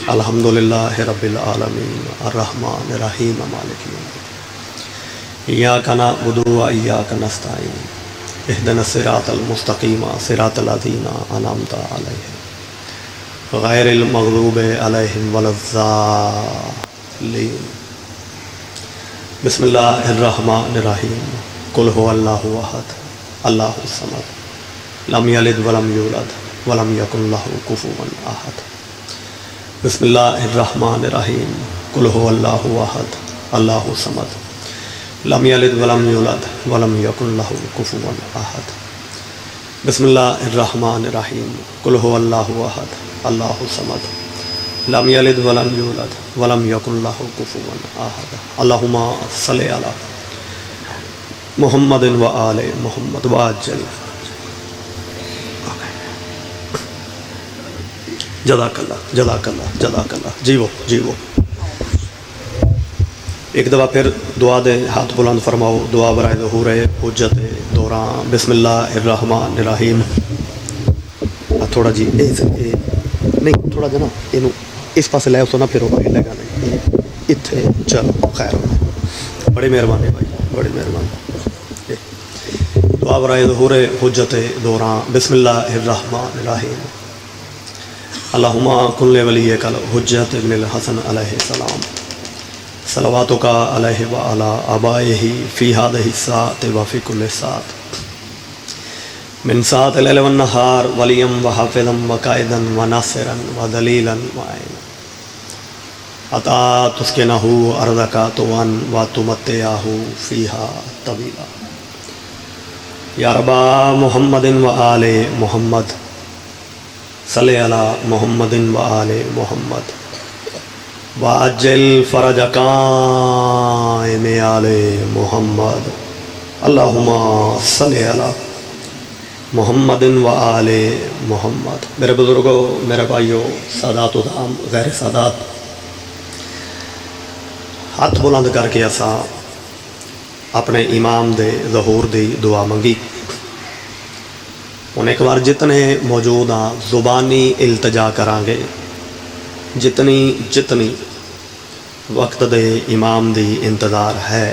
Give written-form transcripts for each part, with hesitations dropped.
الحمدللہ رب العالمین الرحمن الرحیم مالک یوم الدین ایاک نعبد و ایاک نستعین اہدنا الصراط المستقیم صراط الذین انعمت علیہم غیر المغضوب علیہم ولا الضالین بسم اللہ الرحمن الرحیم قل هو اللہ احد اللہ الصمد لم یلد ولم یولد ولم یکن لہ کفوا احد بسم اللہ الرحمن الرحیم قل هو اللہ احد اللہ الصمد لم یلد ولم یولد ولم یکن لہ کفوا احد بسم اللہ الرحمن الرحیم قل هو اللہ احد اللہ الصمد لم یلد ولم یولد ولم یکن لہ کفوا احد اللہم صلی علی محمد و آل محمد وعجل جزاک اللہ جزاک اللہ جزاک اللہ جیو جیو ایک دفعہ پھر دعا دے ہاتھ بلند فرماؤ دعا برائے ظہور حجت دوران بسم اللہ الرحمن الرحیم تھوڑا جی نہیں تھوڑا جنا یہ اس پاس لے اس نہ پھر لگا نہیں اتنے چلو خیر بڑی مہربانی بھائی بڑی مہربانی دعا برائے ظہور حجت دوران بسم اللہ الرحمن الرحیم اللہم کن ولیک الحجت ابن الحسن علیہ السلام صلواتک علیہ وعلی آبائہ فی ہذہ الساعۃ وفی کل ساعۃ من ساعۃ اللیل والنہار ولیا وحافظا وقائدا وناصرا ودلیلا معینا حتی تسکنہ ارضک طوعا وتمتعہ فیہا طویلا یا ربا محمد و آل محمد صلی علی محمد و آل محمد وعجل فرج قائم آل محمد اللہم صلی علی محمد و آل محمد میرے بزرگوں میرے بھائیوں سادات و دام غیر سادات ہاتھ بلند کر کے اسا اپنے امام دے ظہور دی دعا منگی ان ایک بار جتنے موجود ہیں زبانی التجا کران گے جتنی وقت دے امام دی انتظار ہے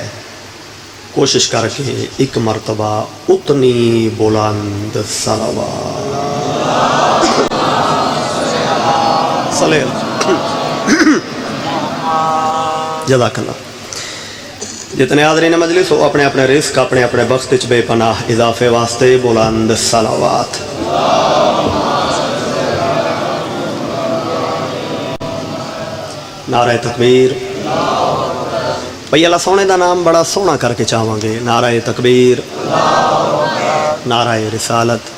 کوشش کر کے ایک مرتبہ اتنی بلند صلوات صلی اللہ جزاک اللہ جتنے حاضرین مجلس ہو اپنے اپنے رزق اپنے اپنے بخت وچ بے پناہ اضافے واسطے بلند صلوات نعرہ تکبیر بھئی اللہ سونے دا نام بڑا سونا کر کے چاہواں گے نعرہ تکبیر نعرہ رسالت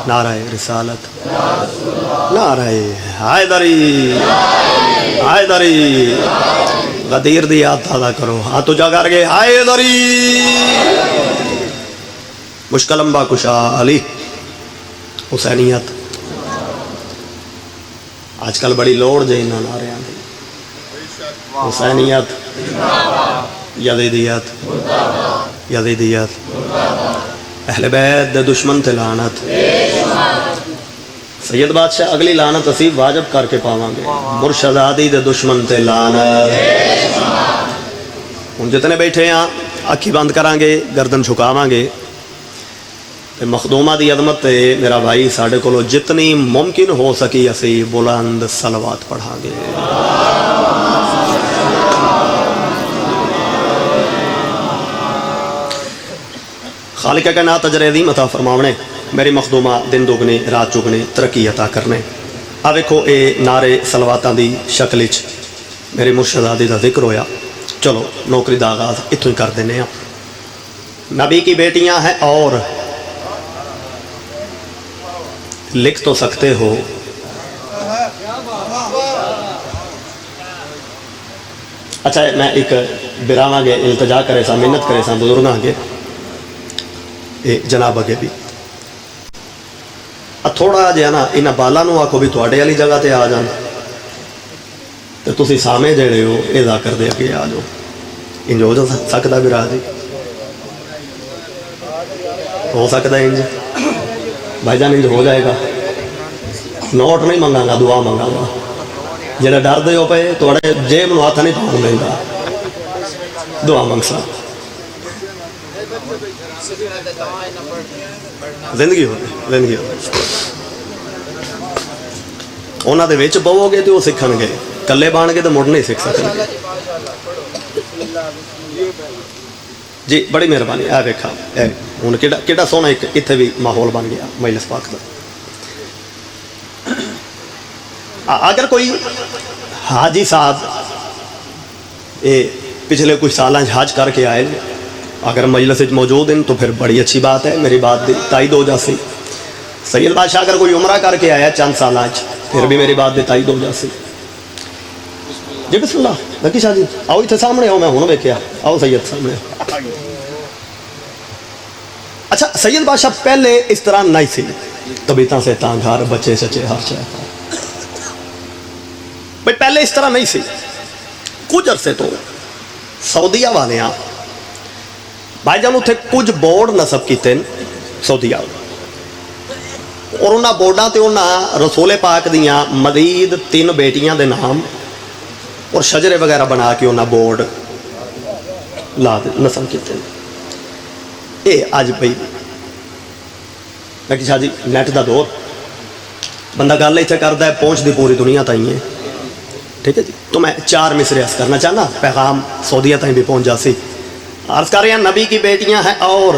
نعرہ رسالت نعرہ حیدری حیدری غدیر دی یاد تازہ کرو ہاتھ تو جا کر گئے حیدری مشکل امبا کشا علی حسینیت آج کل بڑی لوڑ جائیں نہ نعرے آنے حسینیت یزیدیت یزیدیت اہل بیت دے دشمن تے لعنت سید بادشاہ اگلی لعنت اسی واجب کر کے پاواں گے مرشد آدی دے دشمن تے لعنت ان جتنے بیٹھے ہیں اکھی بند کران گے گردن چھکاواں گے مخدومہ دی عظمت تے میرا بھائی ساڑھے کولو جتنی ممکن ہو سکی اسی بلند صلوات پڑھاں گے خالق کائنات اجر عظیم عطا فرماونے میری مخدومہ دن دگنے رات چگنے ترقی عطا کرنے اب دیکھو اے نعرے صلواتاں دی شکل وچ میری مرشد آدی دا ذکر ہویا چلو نوکری دا آغاز اتوں ہی کر دینے ہیں نبی کی بیٹیاں ہیں اور لکھ تو سکتے ہو اچھا میں ایک براواں گے التجا کرے سا محنت کرے سا بزرگاں گے جناب اگے بھی تھوڑا جہا نا انہاں بالا نو آکھو بھی تواڈے والی جگہ تے آ جان تو تسی سامے جڑے ہو اے ذکر دے کے آ جاؤ انج ہو سکتا برا جی ہو سکتا ہے انج بھائی جان انج ہو جائے گا نوٹ نہیں منگا گا دعا منگا گا جڑا ڈردے ہو پے تھوڑے جیب نو ہاتھ نہیں پاؤں دینا. دعا منگ سا زندگی ہو زندگی ہو انہوں دے وچ بہو گے تو وہ سیکھن گے, کلے بان گے تو مڑ نہیں سیکھ سکیں گے. جی بڑی مہربانی. اے ویکھا ہوں کیڈا سونا ایک اتنے بھی ماحول بن گیا مجلس پاک کا. اگر کوئی حاجی صاحب پچھلے کچھ سالاں حج کر کے آئے اگر مجلس موجود ہیں تو پھر بڑی اچھی بات ہے, میری بات تائید ہو جاسی. سید بادشاہ اگر کوئی عمرہ کر کے آیا چند سال پھر بھی میری بات تائید ہو جاسی. جی بسم اللہ لکی شاہ جی آؤ اتنے سامنے آؤ, میں ہوں ویکیا. آؤ سید سامنے. اچھا سید بادشاہ پہلے اس طرح نہیں سی, طبیعتاں سے تاں گھر بچے سچے ہر شاید بھائی پہلے اس طرح نہیں سی. کچھ عرصے تو سعودیہ والے بھائی جان اتنے کچھ بورڈ نصب کیتے سعودیہ, اور انہاں بورڈاں تے انہاں رسول پاک دیاں مزید 3 بیٹیاں دے نام اور شجرے وغیرہ بنا کے انہاں بورڈ لا نصب کیتے. اے آج بھائی لکی شاہ جی نیٹ دا دور, بندہ گل اتنے کرتا ہے پہنچ دی پوری دنیا تائیں ہے. ٹھیک ہے جی, تو میں 4 مصرے عرض کرنا چاہنا, پیغام سعودیہ تائیں بھی پہنچ جاسی. عرض کر رہے ہیں نبی کی بیٹیاں ہیں اور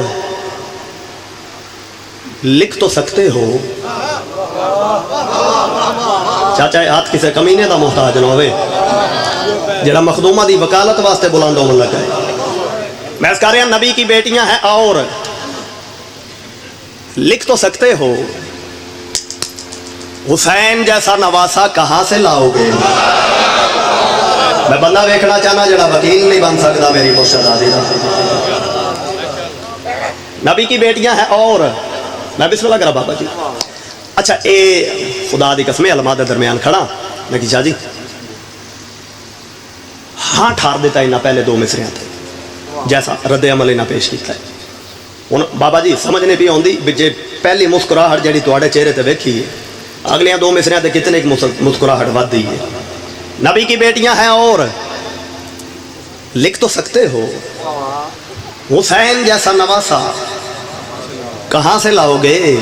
لکھ تو سکتے ہو. چاچا ہاتھ کسے کمینے دا محتاج نہ ہوئے جڑا مخدومہ دی وکالت واسطے بلاندوں من لگا ہے. میں عرض کر رہے ہیں نبی کی بیٹیاں ہیں اور لکھ تو سکتے ہو. حسین جیسا نواسا کہاں سے لاؤ گے؟ میں بندہ ویکھنا چاہنا جڑا وکیل نہیں بن سکتا میری مرشدازی دا. نبی کی بیٹیاں ہیں اور میں بسم اللہ کرا بابا جی. اچھا اے خدا دی قسم علماء دے درمیان کھڑا میں کی شاہ جی ہاں ٹھار دیتا ہے نہ پہلے 2 مصریاں تھے جیسا رد عمل نہ پیش کیتا ہے. بابا جی سمجھنے بھی آؤں بھی جے پہلی مسکراہٹ جیڑی تواڈے چہرے تے ویکھی ہے اگلیاں 2 مصریاں تے کتنے ایک مسکراہٹ ود دی ہے. نبی کی بیٹیاں ہیں اور لکھ تو سکتے ہو. حسین جیسا نواسا کہاں سے لاؤ گے؟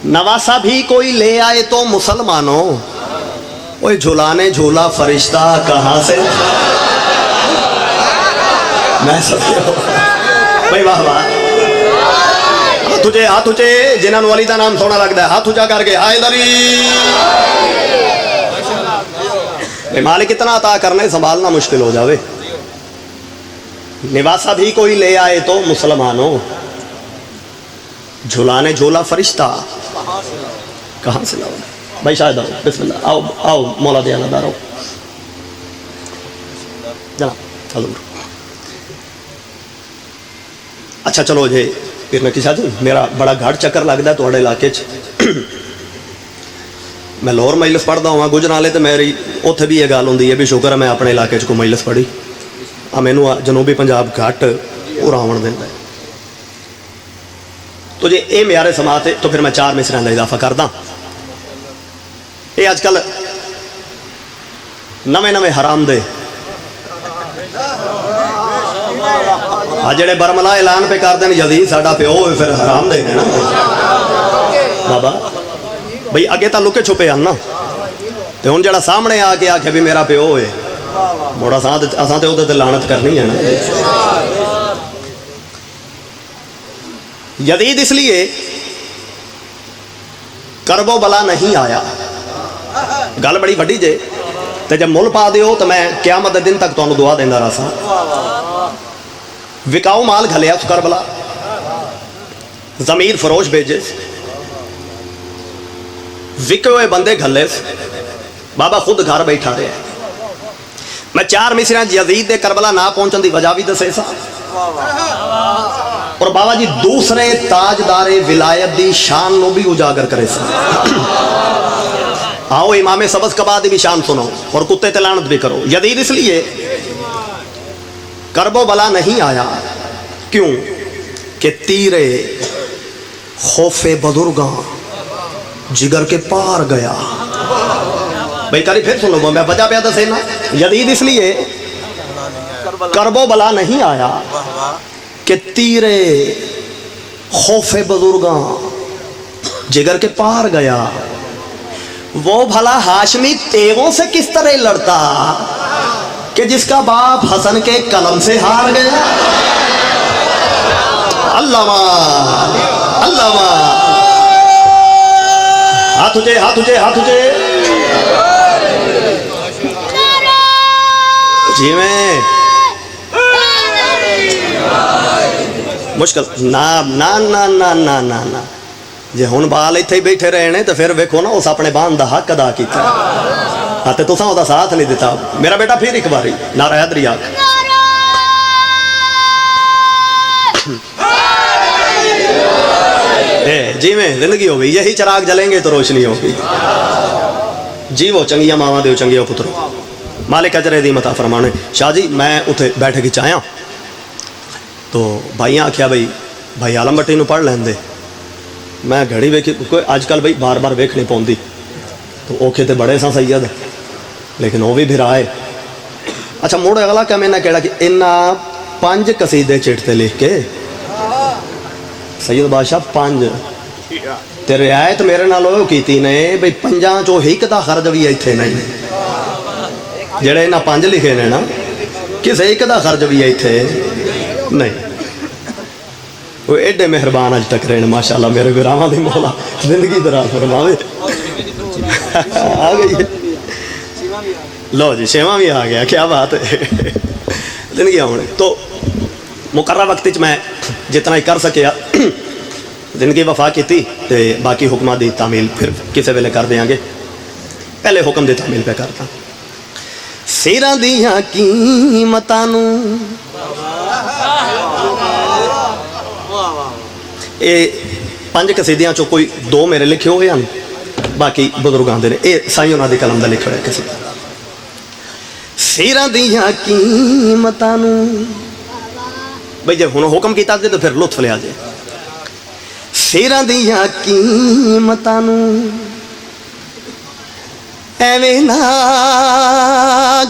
نواسا بھی کوئی لے آئے تو مسلمانوں اوے جھولانے جھولا فرشتہ کہاں سے. میں سب بھائی واہ واہ. ہاتھ اچے جنہوں والی دا نام سونا لگتا ہے ہاتھ اچا کر کے آئے دری. مالک اتنا عطا کرنے سنبھالنا مشکل ہو جاوے. نواسا بھی کوئی لے آئے تو مسلمانوں جھولانے جھولا فرشتہ کہاں سے لاؤ. بھائی شاید آؤ بسم اللہ. آؤ آؤ مولا دیا دار آؤ جناب حضور. اچھا چلو جی پھر میں کسا جی میرا بڑا گھاٹ چکر لگتا ہے تھوڑے علاقے میں لاہور مجلس پڑھتا ہوں گجرالے تو میری اتنے بھی یہ گل ہوتی ہے بھی شکر ہے میں اپنے علاقے کو مجلس پڑھی مینو جنوبی پنجاب گھٹ اراون دینا ہے. تو جی یہ میارے سماعت ہے تو پھر میں 4 مصریاں کا اضافہ کردا. یہ اج کل نویں حرام دے جڑے برملا اعلان پہ کر دیں یزید ساڈا پیو ہوئے پھر حرام دے نا بابا. بھئی اگے تو لکے چھپے ہیں نا تے ہن جڑا سامنے آ کے آکھے بھی میرا پیو ہوئے موڑا اساں تے اودے تے لعنت کرنی ہے نا. یزید اس لیے کرب و بلا نہیں آیا. گل بڑی وڈی جے تے جب مل پا دیو تو میں قیامت دن تک تانوں دعا دیندا رہا سا. وکاؤ مال گھلیا اس کربلا ضمیر فروش بھیجے وکے ہوئے بندے گھلے بابا خود گھر بیٹھا رہے. میں 4 مصریاں یزید دے کربلا نہ پہنچن دی وجہ بھی دسے سا. اور بابا جی دوسرے تاجدار ولایت دی شان نو بھی اجاگر کرے سا. آؤ امام سبز کبا دی بھی شان سنو اور کتے تے لعنت بھی کرو. یزید اس لیے کرب و بلا نہیں آیا کیوں کہ تیرے خوف بزرگاں جگر کے پار گیا. بھائی کری پھر سن لو میں وجہ پہ دسے نا یزید اس لیے کرب و بلا نہیں آیا کہ تیرے خوف بزرگاں جگر کے پار گیا، وہ بھلا ہاشمی تیغوں سے کس طرح لڑتا کہ جس کا باپ حسن کے قلم سے ہار گیا۔ علامہ علامہ ہاتھ اٹھے ہاتھ اٹھے ہاتھ اٹھے جی میں مشکل نا نا نا نا نا نا نا جی ہوں بال اتنے ہی بیٹھے رہے ہیں تو پھر ویکھو نا اس اپنے بان دا حق ادا کیتا ہاں تے تساں دا ساتھ نہیں دیتا۔ میرا بیٹا پھر ایک باری نعرہ حیدری آکھ جی میں زندگی ہوگی، یہی چراغ جلیں گے تو روشنی ہوگی۔ جی وہ چنگیاں ماواں دیو چنگیاں پترو، مالک اجر دی متا فرمانے۔ شاہ جی میں اتنے بیٹھ کے چاہیاں تو بھائیاں آکھیا بھائی عالم بٹی نو پڑھ لین دے۔ میں گھڑی ویکھی کوئی اج کل بھائی بار بار ویکھنی پوندی تو اوکھے تے بڑے ساں سید لیکن وہ بھی پھر آئے۔ اچھا موڑ اگلا کہ میں نے کہا کہ انہاں 5 قصیدے چٹ تے لکھ کے سید بادشاہ 5 تے رعایت میرے نال وہ کیتی نے بھئی 5 چوں ایک دا خرج بھی ایتھے نہیں، جڑے انہاں 5 لکھے نے نا کسے ایک دا خرج بھی ایتھے نہیں۔ وہ ایڈے مہربان اج تک رہنے ماشاءاللہ میرے گراواں دی مولا زندگی دراز فرماوے۔ آ گئی ہے لو جی شیواں بھی آ گیا، کیا بات ہے زندگی ہونے تو مقررہ وقت میں جتنا ہی کر سکیا زندگی وفا کی تھی تے باقی حکمہ دی تعمیل پھر کسے ویلے کر دیاں گے۔ پہلے حکم دی تعمیل پہ کرتا سیراں دیاں قیمتاں نو یہ 5 قصیدیاں چو کوئی 2 میرے لکھے ہوئے ہیں، باقی بزرگاں دے نے اے سائیں انہاں دی قلم دا لکھ رہا ہے کسی سیراں دیاں قیمتاں نو بھئی جب ہنو حکم کیتا دے تو پھر لطف لیا جائے۔ سیراں دیاں قیمتاں نو ایویں نہ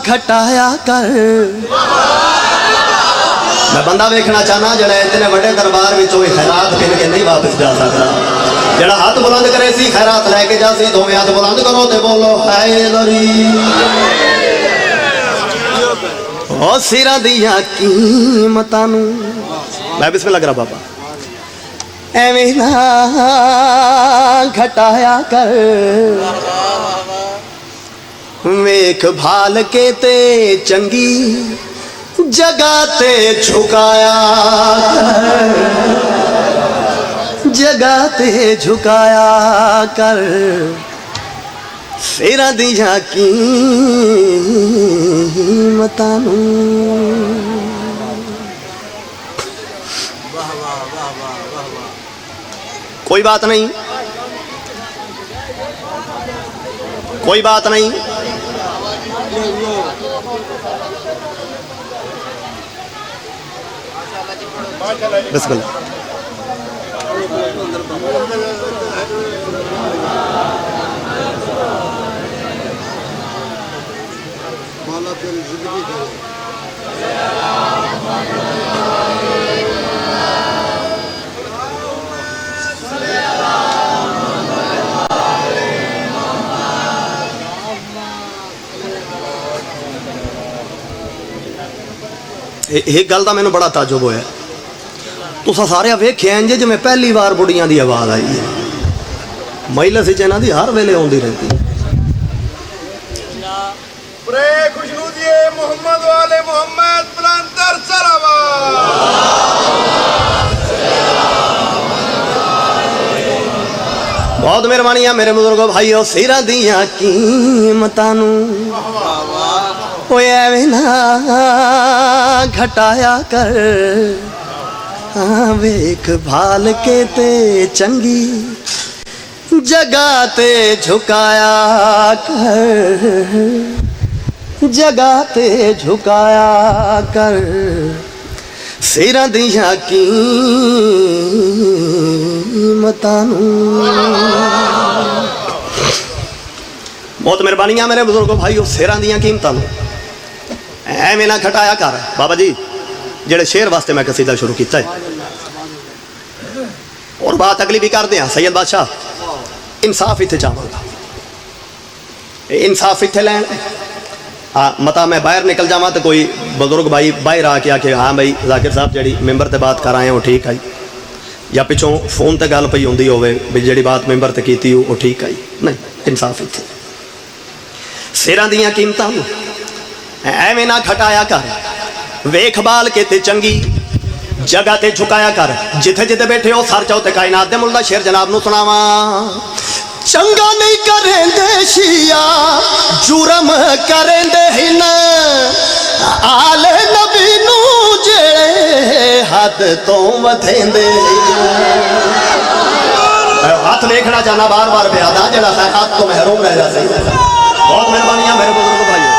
گھٹایا کر۔ میں بندہ ویکھنا چاہنا جڑا اتنے بڑے دربار میں کوئی خیرات پھر کے نہیں واپس جا سکتا، جڑا ہاتھ بلند کرے سی خیرات لے کے جا سی تو میں ہاتھ بلند کرو تے بولو حیدری۔ او سیراں دیاں قیمتاں نو میں بسم اللہ کرا بابا ایویں نہ گھٹایا کر، ویکھ بھال کے تے چنگی جگہ تے جھکایا کر، جگہ تے جھکایا کر۔ سیراں دیاں قیمتاں نو کوئی بات نہیں، کوئی بات نہیں، بسم اللہ۔ ایک گل کا مینوں بڑا تعجب ہوا، تسا سارے ویکھیا جی جی پہلی بار بڑیاں دی آواز آئی ہے، مجلس وچ انہاں دی ہر ویلے آندی رہتی۔ محمد والے محمد بلندر سلام۔ بہت مہربانی ہے میرے بزرگو بھائیو۔ سیراں دیاں قیمتاں نو اوے ایویں نہ گھٹایا کر، ویکھ بھال کے تے چنگی جگہ تے جھکایا کر، جگہ تے جھکایا کر۔ سیراں دیاں قیمتاں نو بہت مہربانیاں میرے بزرگوں بھائیو، سیراں دیاں قیمتاں ایویں نہ گھٹایا کر بابا جی، جڑے شیر واسطے میں قصیدہ شروع کیتا ہے، اور بات اگلی بھی کر دیا سید بادشاہ، انصاف اتنے چاہوں گا، انصاف اتنے لین متا میں باہر نکل جاواں تو کوئی بزرگ بھائی باہر آ کے آکے ہاں بھائی ذاکر صاحب جڑی ممبر تے بات کر آئے ہیں وہ ٹھیک آئی، یا پچھوں فون تے گل پئی ہوندی ہوے بھی جڑی بات ممبر تے کیتی وہ ٹھیک آئی، نہیں، انصاف اتنے سیراں دیاں قیمتاں ایویں نہ گھٹایا کر، ویکھ بال کے تے چنگی جگہ تے جھکایا کر، جتھے جتھے بیٹھے ہو سر چاہو تے کائنات دے ملدا شیر جناب نو سناواں۔ چنگا نہیں کریں دے شیعہ جرم کریں دے ہن، آل نبی نو جڑے حد تو ودھیں دے، ہاتھ دیکھنا چاہنا بار بار بیادا جڑا خیرات تو محروم رہ جاتے ہیں۔ بہت مہربانیاں میرے بزرگوں بھائیو،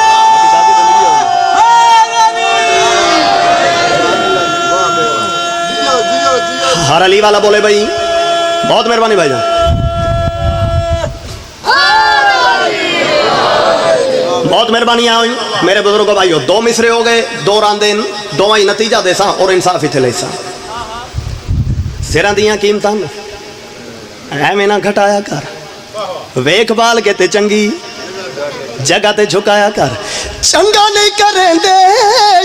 ہر علی والا بولے بھائی، بہت مہربانی بھائی جان، بہت مہربانیاں ہوئی میرے بزرگوں بھائیو۔ دو مصرے ہو گئے، دو راندین، دو ہی نتیجہ دے ساں اور انصاف اتھے لے ساں۔ سیراں دیاں قیمتاں ایویں نہ گھٹایا کر، ویکھ بال کے تے چنگی جگہ تے جھکایا کر، چنگا نہیں کریں دے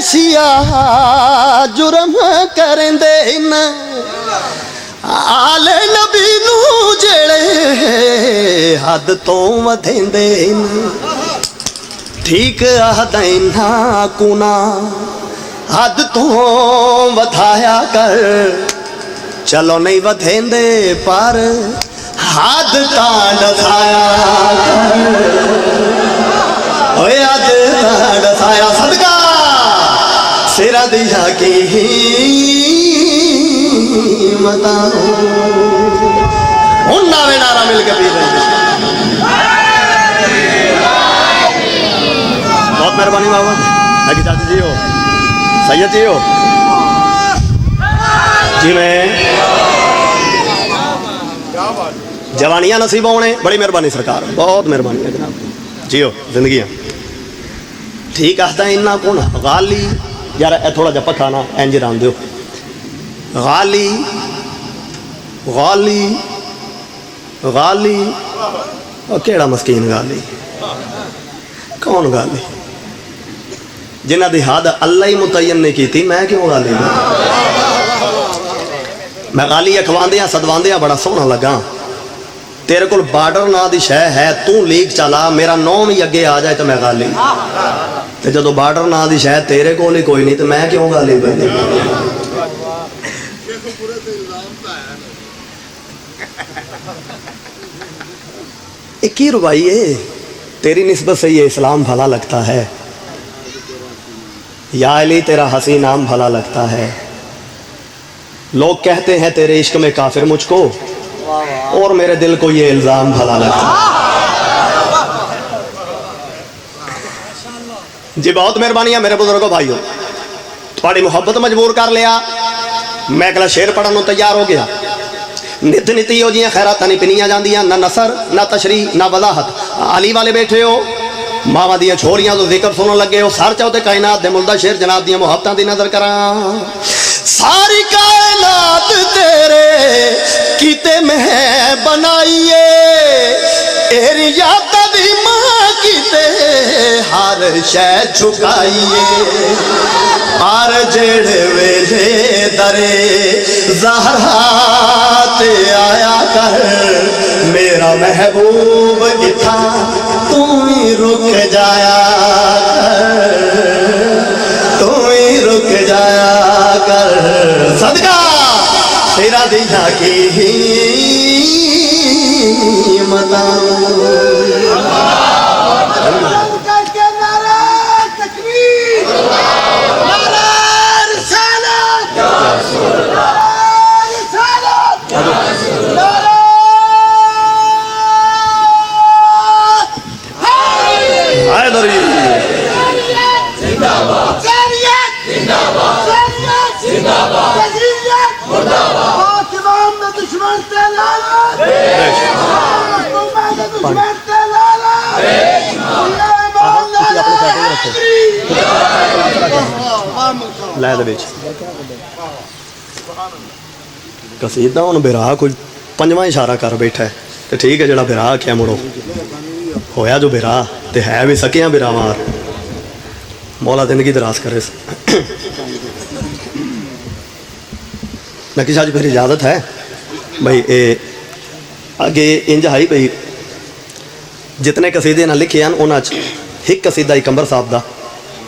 شیعہ جرم کریں دے ہن، آل نبی نو جڑے حد تو ودھیں دے ہن، ٹھیک آہدیں نہ کونا حد تو ودھایا کر، چلو نہیں ودھیں دے پر حد تا ڈسایا کر، اوے حد تا ڈسایا صدقہ سیرا دیا قیمتاں ہن نعرے نعرہ مل کے پی رہے ہیں۔ بہت مہربانی بابا ہے چاچی جی ہو، سید جی ہو جی، میں جوانیاں نصیب ہونے، بڑی مہربانی سرکار، بہت مہربانی ہے جناب جی ہو زندگیاں ٹھیک آتا ہے انہا کون غالی، یار اے تھوڑا جا پکھا نا اینجی ران دیو، غالی غالی غالی کیڑا مسکین غالی، کون غالی جنہ دی حد اللہ ہی متعین نہیں کی تھی، میں کیوں غالی میں غالی اکھواندیاں صدواندیاں بڑا سونا لگا، تیرے کل بارڈر نا دی شے ہے، تو لیگ چلا میرا نوم ہی اگے آ جائے تو میں غالی، تے جدو بارڈر نا دی شے تیرے کول ہی کوئی نہیں تو میں کیوں غالی بنے۔ ایک کی ربائی ہے تیری نسبت سے یہ اسلام بھلا لگتا ہے، یا علی تیرا حسین نام بھلا لگتا ہے، لوگ کہتے ہیں تیرے عشق میں کافر مجھ کو، اور میرے دل کو یہ الزام بھلا لگتا ہے۔ جی بہت مہربانیاں میرے بزرگوں بھائیو، تھوڑی محبت مجبور کر لیا، میں اگلا شیر پڑھنوں تیار ہو گیا۔ نت نتی ہو جیاں خیرات نہیں پنیاں جاندیاں، نہ نصر نہ تشریح نہ وضاحت، علی والے بیٹھے ہو ماما دیاں چھوڑیاں تو ذکر سنو لگے ہو، سار چاہتے کائنات دے ملدہ شیر جناب دیاں محبتاں دی نظر کران، ساری کائنات تیرے کیتے میں بنائیے، ایریا تدیمہ کیتے ہر شے جھکائیے، آر جڑے ویلے درے زہرات آیا کر، میرا محبوب اتھا تو ہی رک جایا کر، تو ہی رک جایا کر، صدقہ تیرا دیا قیمتاں۔ دشمن رکھو لے دے وچ قصیدہ ہن برا کوئی پنجواں اشارہ کر بیٹھا ہے تے ٹھیک ہے جڑا برا کیا مڑو ہویا جو برا تے ہے بھی سکیاں برا مار مولا زندگی دراز کرے نکی شاہ جی پھر اجازت ہے بھائی اے آگے انج ہائی بھائی جتنے قصیدے نہ لکھے ہیں انہاں ایک قصیدہ اکمبر صاحب دا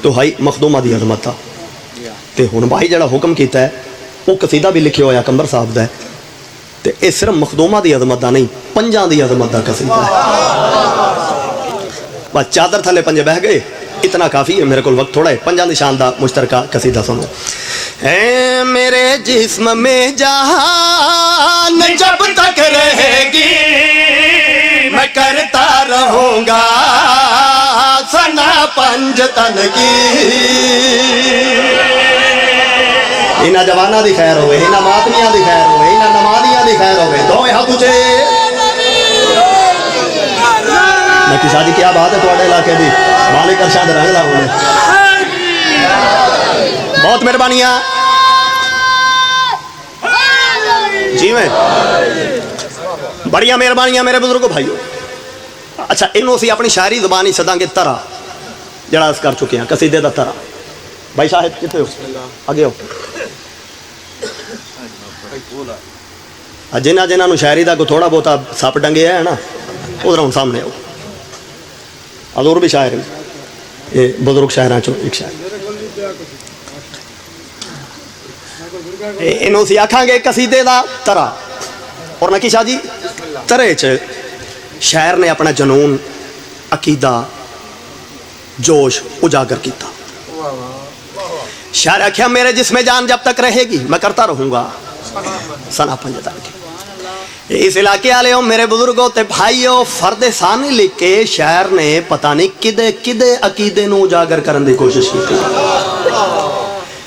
تو ہائی مخدومہ دی عظمت تھا تے ہن بھائی جڑا حکم کیتا ہے وہ قصیدہ بھی لکھے ہویا اکمبر صاحب دا ہے تے اے صرف مخدومہ دی عظمت دا نہیں پنجاں دی عظمت دا قصیدہ ہے بس چادر تھلے پنجے بہ گئے اتنا کافی ہے میرے کو وقت تھوڑا ہے پنجاں دی شان دا مشترکہ قصیدہ سنو اے میرے جسم میں جہان جب تک رہے گی میں کرتا رہوں گا ثنا پنج تن کی اینا جوانا دی خیر ہوئے اینا ماتمیاں دی خیر ہوئے اینا نمازیاں دی خیر ہوئے دوئے ہاں تجھے نکی شاہ جی کیا بات ہے توڑے علاقے دی مالک ارشاد رنگ لا ہونے بہت مہربانیاں جی میں بڑیاں مہربانیاں میرے بزرگوں بھائیو اچھا انہوں سے اپنی شاعری زبانی صداں کے ترہ جڑا اس کر چکے ہیں قصیدے دا ترہ بھائی شاہد کتے ہو آگے ہو جنہ جنہ نو شاعری دا کو تھوڑا بہتا ساپ ڈنگے ہے نا ادھر ہوں سامنے ہو حضور بھی شاعر ہیں یہ بزرگ شاعران چو ایک شاعر انہوں سے آکھاں گے قصیدے دا ترہ اور نکی شاہ جی ترے چ شاعر نے اپنا جنون عقیدہ جوش اجاگر کیتا شاعر آکھیا میرے جسم جان جب تک رہے گی میں کرتا رہوں گا ثنا پنج تن کی اس علاقے والے ہو میرے بزرگوں تے بھائیو فرد ثانی لکھ کے شاعر نے پتہ نہیں کدے کدے عقیدے نو اجاگر کرن دی کوشش کی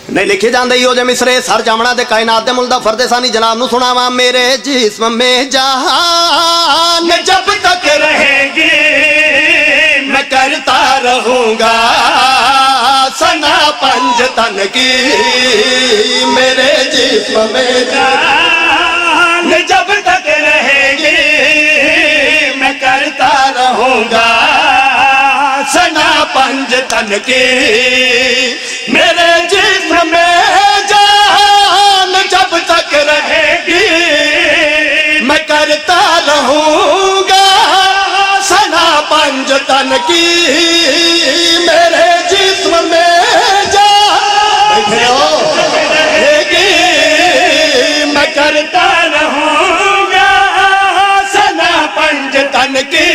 نہیں لکھے جاندے ہی ہو جے مصرے سر جامنا دے کائنات دے ملدہ فرد ثانی جناب نو سناواں میرے جسم میں جہان جب تک رہے گی میں کرتا رہوں گا ثنا پنج تن کی میرے جسم میں جان جب تک رہے گی میں کرتا رہوں گا ثنا پنج تن کی میرے جسم میں جان جب تک رہے گی میں کرتا رہوں گا ثنا پنج تن کی میرے جسم میں جان رہے گی میں کرتا رہوں گا ثنا پنج تن کی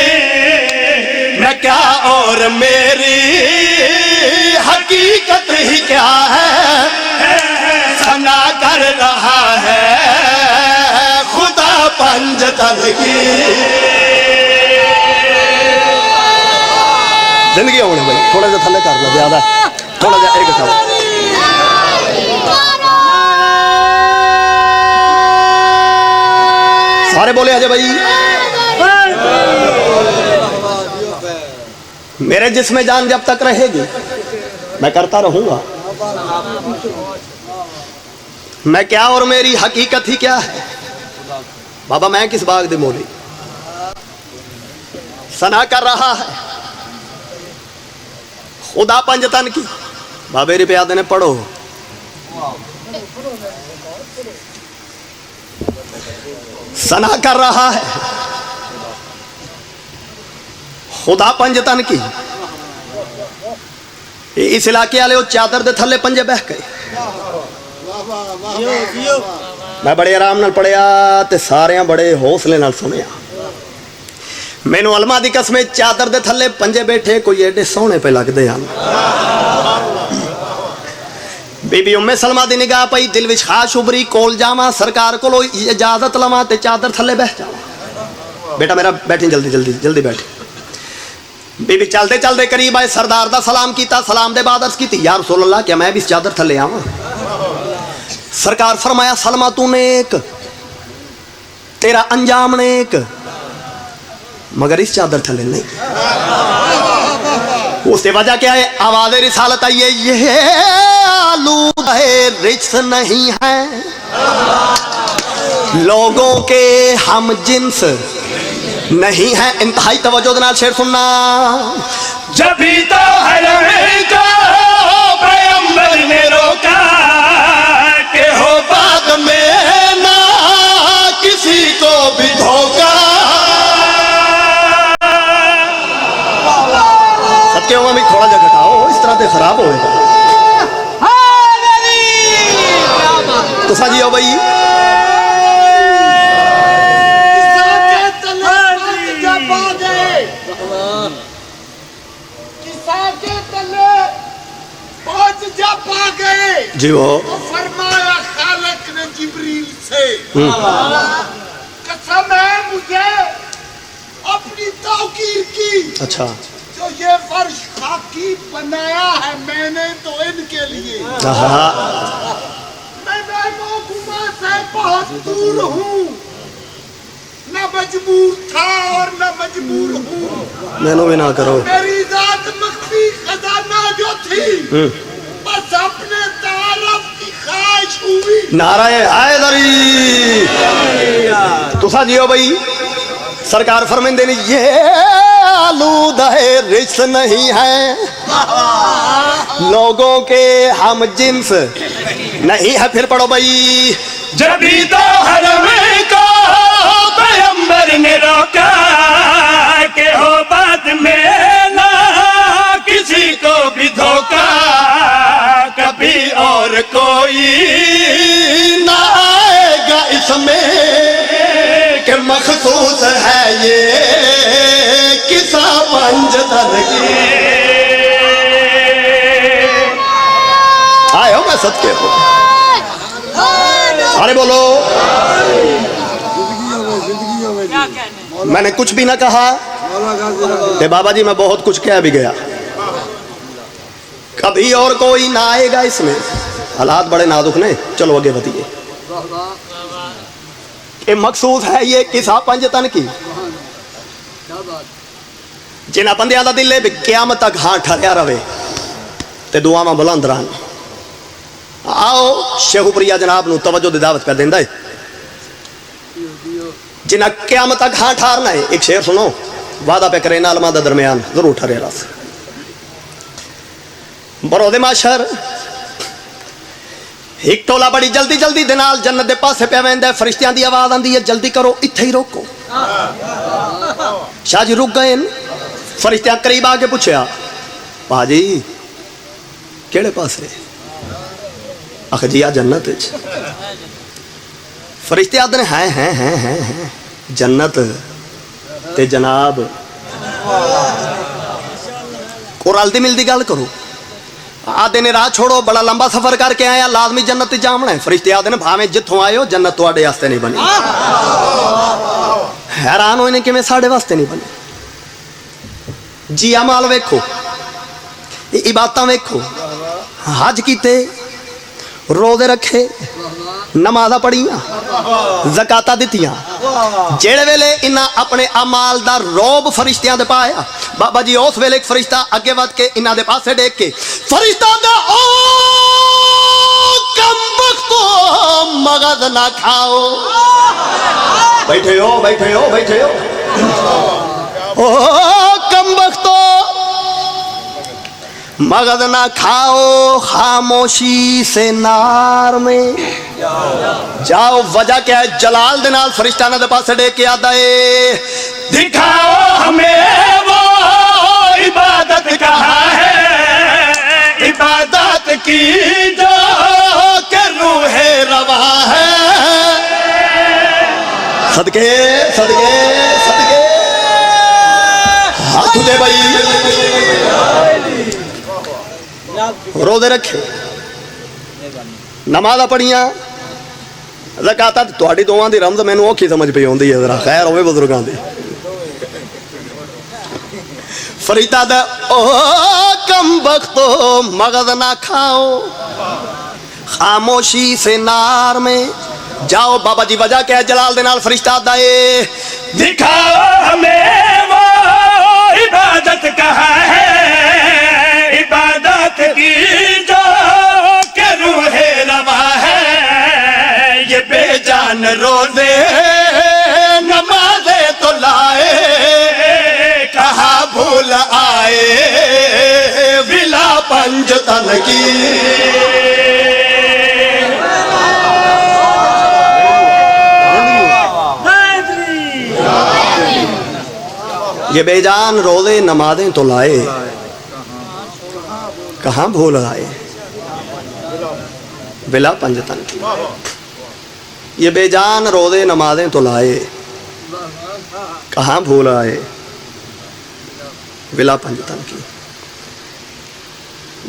میں کیا اور میری حقیقت ہی کیا ہے ثنا کر رہا ہے خدا پنج تن کی زندگی ہونے بھائی تھوڑا جا تھلے کر لو زیادہ تھوڑا جا ایک اٹھاؤ سارے بولے آجے بھائی میرے جسم جان جب تک رہے گی میں کرتا رہوں گا میں کیا اور میری حقیقت ہی کیا ہے بابا میں کس باغ دے مولی ثنا کر رہا ہے خدا پنج تن کی بابے رپیا دینے پڑھو ثنا کر رہا ہے خدا پنج تن کی اس علاقے والے چادر دے تھلے پنجے بہ گئے میں بڑے آرام نال پڑھیا تے سارے بڑے حوصلے نال سنیا مینوں علماء دی قسم چادر دے تھلے پنجے بیٹھے کوئی ایڈے سونے پہ لگ دے بی بی ام سلمہ دی نگاہ پئی دل وچ خواہش ابری کول جاواں سرکار کولو اجازت لواں تے چادر تھلے بیٹھ جاواں بیٹا میرا بیٹھیں جلدی جلدی جلدی بیٹھ بی بی چلدے چلدے قریب آئے سردار دا سلام کیتا سلام دے بعد عرض کیتی یا رسول اللہ کیا میں بھی اس چادر تھلے آواں سرکار فرمایا سلمہ تو نیک تیرا انجام نیک مگر اس چادر تھلے نہیں اس سے وجہ کیا ہے؟ آواز رسالت آئی ہے، یہ آلودہ رجس نہیں ہے لوگوں کے ہم جنس نہیں ہے. انتہائی توجہ دے نال شعر سننا. جبھی تو حرم کو پیغمبر نے روکا کہ ہو بعد میں نہ کسی کو بھی دھوکا. سب کے ہوا میں تھوڑا جا گھٹاؤ، اس طرح سے خراب ہوئے گا. تو سجی ہو بھائی جی وہ فرمایا خالق نے جبریل سے قسم ہے مجھے اپنی توقیر کی، اچھا جو یہ فرش خاکی بنایا ہے میں نے تو ان کے لیے. میں محکومہ سے بہت دور ہوں، نہ مجبور تھا اور نہ مجبور ہوں. میں نو بھی نہ کرو. میری ذات مخفی خزانہ جو تھی بس اپنے تعارف کی خواہش ہوئی. نعرہ حیدری. تو سجی ہو بھائی سرکار فرمائندے نے یہ آلودہ رجس نہیں ہے لوگوں کے ہم جنس نہیں ہے. پھر پڑھو بھائی. جبھی تو حرم کو پیغمبر نے روکا کہ ہو بعد میں نہ کسی کو بھی دھوکا. کبھی اور کوئی نہ آئے گا اس میں کہ مخصوص ہے یہ کسا پنجتن کی. آئے ہو میں صدقے ہو. ارے بولو. میں نے کچھ بھی نہ کہا کہ بابا جی میں بہت کچھ کہہ بھی گیا. کبھی اور کوئی نہ آئے گا اس میں. حالات بڑے نازک نے. چلو آگے بتائیے کہ مقصود ہے یہ کسا پنجتن کی جنہ بندیاں دا دل ہے بھی قیامت تک ہاں ٹھہریا رہے تے دعاواں بلند رہن. آؤ شیخو پریا جناب نو توجہ دی دعوت پہ دیندا ہے جنہ قیامت تک ہاں ٹھہرنا ہے. ایک شعر سنو وعدہ پہ کرے عالماں دا درمیان ضرور ٹھہرے راس. برو دے معاشر ایک ٹولا بڑی جلدی جلدی دے نال جنت دے پاسے پہ ویندا ہے. فرشتیاں دی آواز آندی ہے جلدی کرو اتھے ہی روکو. شاہ جی رک گئے. فرشتیاں قریب آ کے پوچھیا باجی کیڑے پاسے؟ آخ جی آ جنت. فرشتے آدھے ہیں جنت تے جناب کو رلدی ملدی گل کرو. آدھے نے راہ چھوڑو بڑا لمبا سفر کر کے آیا لازمی جنت جامنا ہے. فرشتے آدھے نے بھاویں جتھوں آئے ہو جنت تواڈے واسطے نہیں بنی. حیران ہوئے نے کہ میں ساڑھے واسطے نہیں بنی. جی عمال ویکھو عبادتاں ویکھو حج کیتے روزے رکھے نمازاں پڑھیاں زکاتاں دتیاں جیڑے ویلے انہاں اپنے اعمال دا روب فرشتیاں دے پایا بابا جی اس ویلے ایک فرشتہ اگے ود کے انہاں دے پاسے دیکھ کے فرشتہ دا او کم بختو مغز نہ کھاؤ. بیٹھے ہو او کم بختو مغز نہ کھاؤ خاموشی سے نار میں جاؤ. وجہ کیا ہے؟ جلال دے نال فرشتہ نہ دے پاسے دیکھ کے آتا ہے دکھاؤ ہمیں وہ عبادت کہاں ہے عبادت کی جو کہ روح روا ہے. صدقے ہاتھ دے بھائی. روزے رکھے نمازاں پڑھیاں زکاتاں تہاڈی دوواں دی رمز مینوں اوکھی سمجھ پئی ہوندی ہے. ذرا خیر ہوے بزرگاں دی. فرشتہ دا او کم بختو مغز نہ کھاؤ خاموشی سے نار میں جاؤ. بابا جی وجہ کیا ہے؟ جلال دے نال فرشتہ دا اے دکھاؤ ہمیں وہ عبادت کہاں ہے روزے نمازیں تو لائے کہاں بھول آئے ولا پنجتن کی یہ بے جان روزے نمازیں تو لائے کہاں بھول آئے بلا پنجتن کی. یہ بے جان روزے نمازیں تو لائے کہاں بھول آئے بلا پنجتن کی.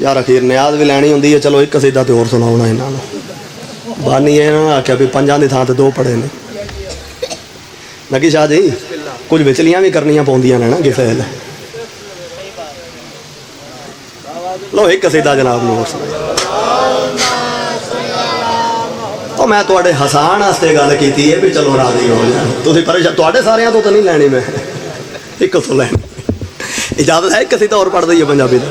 یار اخیر نیاز بھی لینی ہوندی ہے. چلو ایک قصیدہ تے اور سناؤنا انہاں نوں. بانی یہ انہاں نے آکھیا بھی پنجاں دی تھاں تے دو پڑھے نے. نگی شاہ جی کچھ وچلیاں بھی کرنیاں پوندیاں نے نا گفیل. لو ایک قصیدہ جناب نو اور سنایا. تو میں تواڈے حسان واسطے گل کیتی ہے بھی چلو راضی ہو جائیں. تسی پریشان تواڈے ساریاں تو نہیں لینی میں ایک سو لینی. اجازت ہے ایک قصیدہ اور پڑھ دئیے پنجابی دا.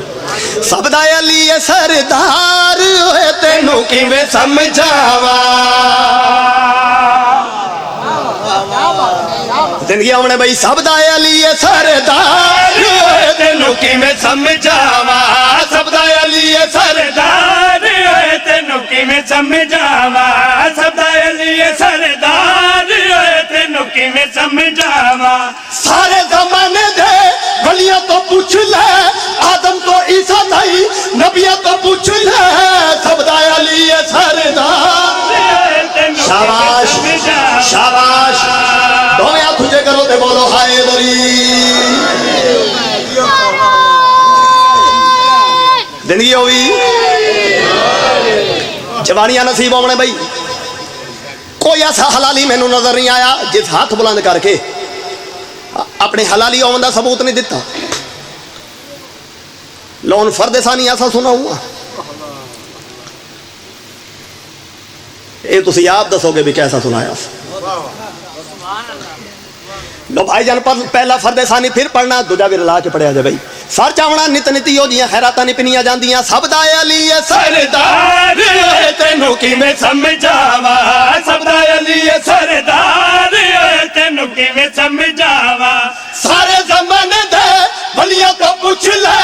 سب دا علی سردار ہوئے تینوں کیویں سمجھاواں زندگی آمنے بھائی سب دا علی سردار ہوئے تینوں کیویں سمجھاواں سب دا علی سردار ہوئے تینوں کیویں سمجھاواں سب دا علی سردار ہوئے تینوں کیویں سمجھاواں. سارے زمانے دے ولیاں تو پوچھ لے آدم تو عیسیٰ تائی نبیاں تو پوچھ لے سب دا علی سردار. شاباش شاباش دونوں ہاتھ تجھے کرو تے بولو ہائے دری. زندگی ہوئی جوانیاں نصیب ہونے بھائی. کوئی ایسا حلالی میں نظر نہیں آیا جس ہاتھ بلند کر کے اپنے حلالی ہونے دا ثبوت نہیں دیتا. لون فرد ثانی ایسا سنا ہوا یہ تسی آپ دسو گے بھی کیسا سنایا. لو بھائی جان پر پہلا فرد ثانی پھر پڑھنا دوجا بھی رلا کے پڑھیا جائے بھائی. سر چاونا نت نتی ہو جیاں خیراتاں نہیں پنیاں جاندیاں سب دا علی سردار تینوں کیویں سمجھاواں سب دا علی سردار تینوں کیویں سمجھاواں. سارے زمانے دے ولیاں تو پوچھ لے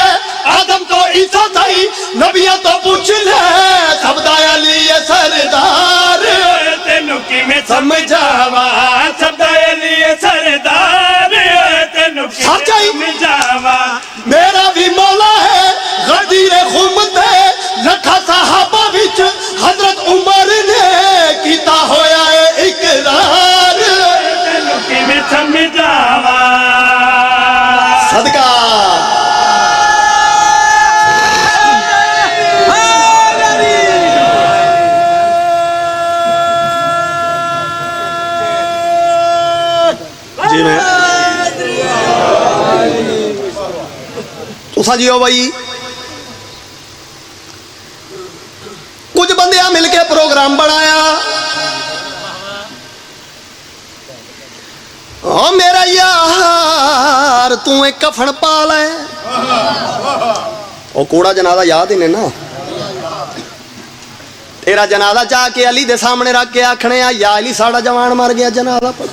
آدم تو عیسیٰ تائی نبیاں تو پوچھ لے سب دا علی سردار تینوں کیویں سمجھاواں سب دا علی سردار تینوں کیویں سمجھاواں. میرا بھی مولا ہے غدیر خمتے لکھا صحابہ وچ حضرت عمر نے کیتا ہویا ہے اقرار تینوں کیویں سمجھاواں. صدقہ جی میں تسا جیو بھائی. کچھ بندیاں مل کے پروگرام بنایا او میرا یار تو ایک کفن پا لے. او کوڑا جنازہ یاد ہی نہیں نا. تیرا جنازہ چاہ کے علی دے سامنے رکھ کے آکھنے یا علی ساڑا جوان مر گیا جنازہ پڑھ.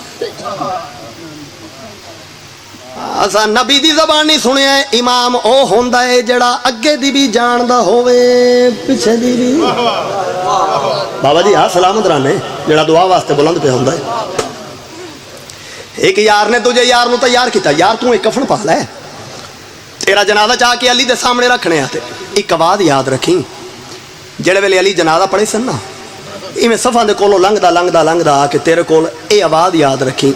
اسا نبی دی زبان نہیں سنیا امام او ہوندا ہے جڑا اگے دی بھی جاندا ہووے پیچھے دی بھی. بابا جی ہاں سلامت رہنے جڑا دعا واسطے بلند پہ ہوندا ہے. ایک یار نے تجھے یار نو تیار کیتا یار تو ایک کفن پا لے تیرا جنازہ چاہ کے علی دے سامنے رکھنے آتے. ایک آواز یاد رکھیں جڑے ویلے علی جنازہ پڑھے سن نا ایویں صفاں دے کولوں لنگدا لنگدا لنگدا آ کے تیرے کول اے آواز یاد رکھیں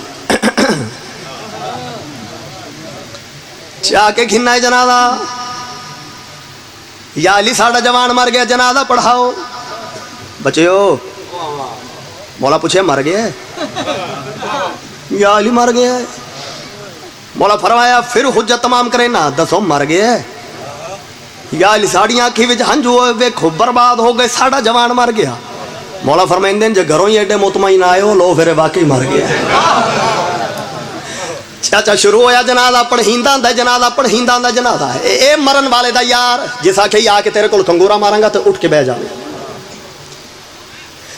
چاہ کے کھنا ہے جنازہ یا علی ساڑا جوان مر گیا جنازہ پڑھاؤ. بچیو مولا پوچھے مر گیا ہے یا علی مر گیا ہے. مولا فرمایا پھر حجت تمام کرے نا دسو مر گیا ہے یا علی ساڑیاں آنکھی وچ ہنجو ویکھو برباد ہو گئے ساڑا جوان مر گیا. مولا فرمائندے جے گھروں ہی ایڈے مطمئن آئے ہو لو پھر واقعی مر گیا ہے. چاچا شروع ہویا جنازہ پڑھینداں دا جنازہ پڑھینداں دا جنازہ ہے. اے مرن والے دا یار جس آکھے آ کے تیرے کول کنگورا ماراں گا تے اٹھ کے بیٹھ جاویں.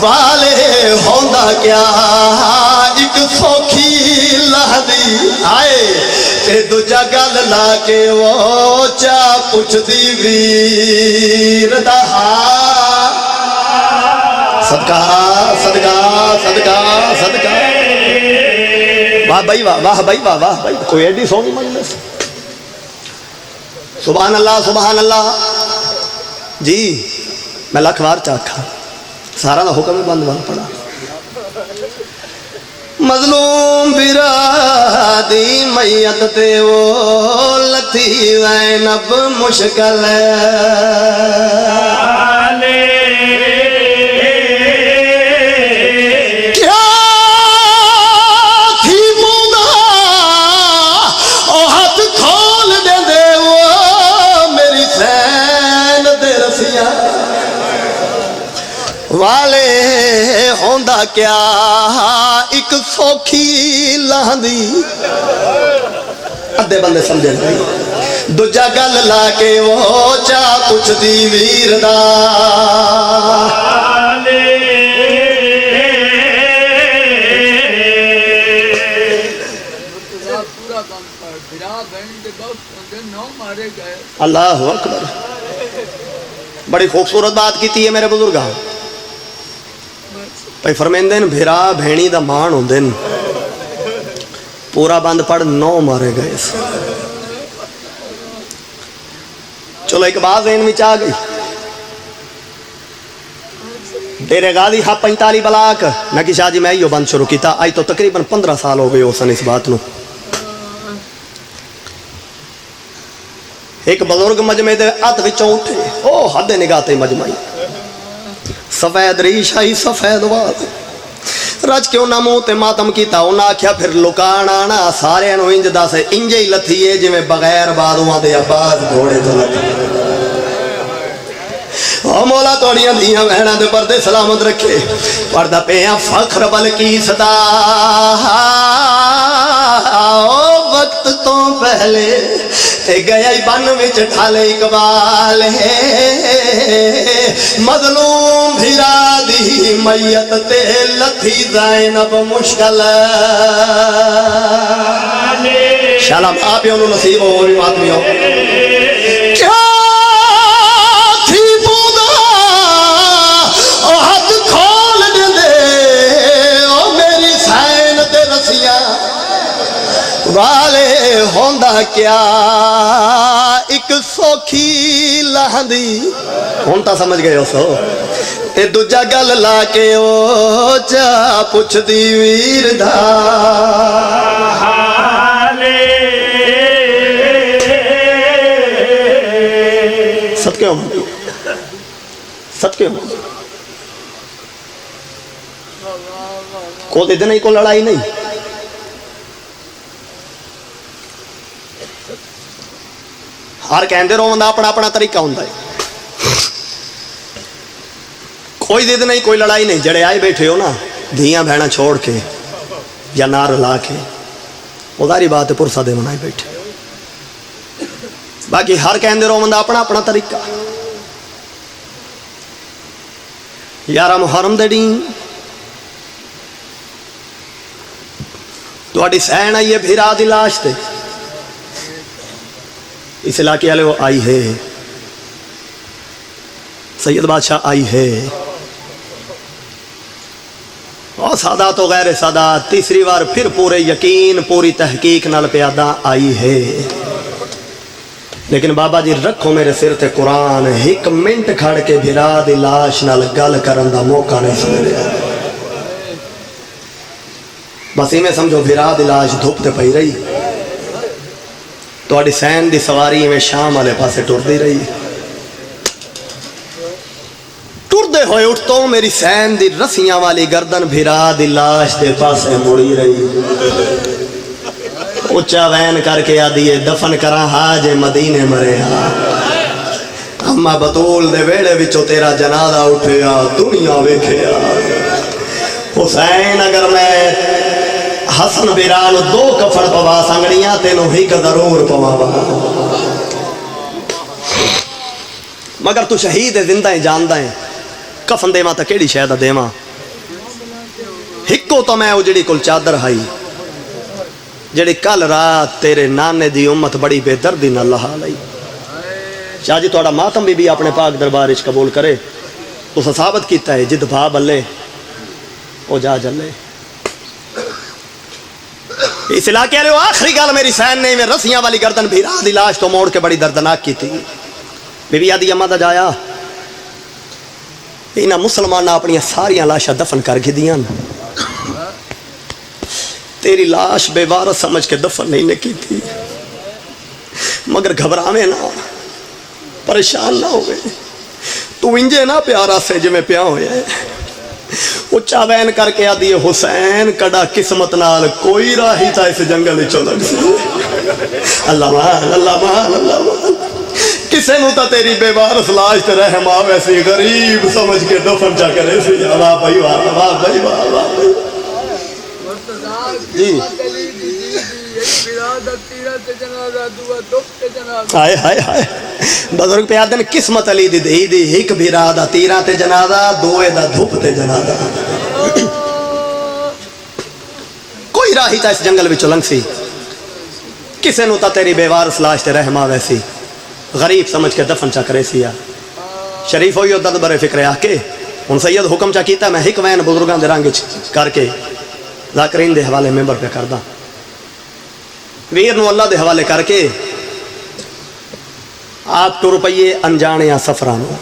والے ہوندا کیا ایک سوکھی لہدی آئے تے دوجا گل لا کے وہ چا پوچھ دی ویر دا صدقہ صدقہ صدقہ صدقہ واہ بھائی واہ واہ بھائی واہ واہ بھائی کوئی ایڈی سونی مجلس سبحان اللہ جی میں لکھ وار چاکھا سارا دا حکم بند پڑا مظلوم برادی میت تے وہ لتھی زینب مشکل والے ہوندا کیا ایک سوکھی لہندی ادھے بندے سمجھے نہیں دوجا گل لا کے وہ چا پوچھ دی ویر دا اللہ اکبر بڑی خوبصورت بات کی ہے میرے بزرگاں پہ فرمیندن بھیرا بھینی دا مان ہوندن پورا بند پڑھ 9 مارے گئے چلو ایک بات ذہن میں چاہ گئی ڈیرے غازی ہاں 45 بلاک نکی شاہ جی میں یہ بند شروع کیتا آئی تو تقریباً 15 سال ہو گئے ہو سن اس بات نو ایک بزرگ مجمع دے ات وچوں اٹھے او حد نگاہ تے مجمعی سفید ریش آئی سفید واد رج کیوں نہ منہ تے ماتم کیتا انہاں کیا پھر لکانا نا سارے انہوں انج دا سے انجے ہی لتھی ہے جو میں بغیر بادوان دے عباس گھوڑے تو لتھی او مولا توڑیاں دیاں بہنہ دے پردے سلامت رکھے پردہ پیاں فخر بلکی صدا وقت تو پہلے تے گیا ہی بن وچ ٹھالے اقبال ہے مظلوم بھیرا دی میت تے لتھی زینب مشکل شالم آپ ہی انہوں نصیب ہو اور آدمی ہو کیا تھی بودا او ہاتھ کھول دے او میری سین تے رسیاں والے ہوندا کیا ایک سوکھی لہندی ہونتا سمجھ گئے ہو سو تے دوجا گل لا کے او چا پوچھ دی ویر دا صدقے ہوں صدقے ہوں کو دے نہیں کو لڑائی نہیں ہر کہندے رو بندہ اپنا اپنا طریقہ ہوندہ ہے کوئی ضد نہیں کوئی لڑائی نہیں جڑے آئے بیٹھے ہو نا دھیاں بہنا چھوڑ کے یا نار لا کے اداری بات ہے پرسہ دے منائے بیٹھے باقی ہر کہندے رو بندہ اپنا اپنا طریقہ یارہ محرم دے ڈین تو اڈی سین آئیے بھیرا دی لاش تے اس علاقے والے وہ آئی ہے سید بادشاہ آئی ہے اور سادات و غیر سادات تیسری بار پھر پورے یقین پوری تحقیق نال پیادہ آئی ہے لیکن بابا جی رکھو میرے سر تے قرآن ایک منٹ کھڑ کے بھرا دی لاش نال گل کرن دا موقع نہیں سمجھا بس ہی میں سمجھو بھرا دی لاش دھوپ تے پئی رہی تو اڈی سین دی سواری میں شام والے پاسے ٹر دی رہی ٹر دے ہوئے اٹھ تو میری سین دی رسیاں والی گردن بھرا دی لاش دے پاسے مڑی رہی اچھا وین کر کے آدھیے دفن کرا حاج مدینے مرے ہاں اما بطول دے ویڑے وچو تیرا جنازہ اٹھیا دنیا ویکھیا حسین اگر میں حسن بیران 2 کفن پوا سنگڑیاں تینوں ہی کا ضرور پوا مگر تو شہید زندہ ہیں جاندہ ہیں کفن دیما تا کیڑی شہدہ دیما ایکو تو میں وہ جڑی کل چادر ہائی جڑی کل رات تیرے نانے دی امت بڑی بے دردی نہ لہا لئی. شاہ جی تھوڑا ماتم بھی اپنے پاک دربار وچ قبول کرے تو ثابت کیتا ہے جد بھا بلے او جا جلے. اس علاقے والے آخری گل میری سین نے میں رسیاں والی گردن بھیرا دی لاش تو موڑ کے بڑی دردناک کی تھی. بی بی آدھی اما دا جایا انہاں مسلمان اپنی ساریاں لاشاں دفن کر کے دیاں تیری لاش بے وارث سمجھ کے دفن نہیں کی تھی مگر گھبراویں نہ پریشان نہ ہوئے تو انجے نہ پیارا سے جو میں پیا ہویا ہے. وہ چاوین کر کے آدھی حسین کڑا قسمت نال کوئی راہی تھا اس جنگل چلک سے. اللہ مان اللہ مان اللہ مان کسے نو تا تیری بے وارث لاش تے رحم آوے سی غریب سمجھ کے دفن چا کرے سی. واہ بھائی واہ واہ بھائی واہ واہ بھائی جی ہائے ہائے ہائے بزرگ پہ آدھن قسمت علی دی دی دی ایک بھیرا دا تیرہ تے جنازہ دوئے دا دھوپ تے جنازہ. کوئی راہی تا اس جنگل وچ لنگ سی کسے نو تا تیری بے وارث لاش تے رحم آوے سی غریب سمجھ کے دفن چا کرے سی. شریف ہوئی اور درد برے فکر آ کے ان سید حکم چا کیتا میں ہک وین بزرگاں دے رنگ کر کے ذاکرین دے حوالے ممبر پہ کردہ ویر نو اللہ دے حوالے کر کے آپ تو روپیے انجانے سفرانو.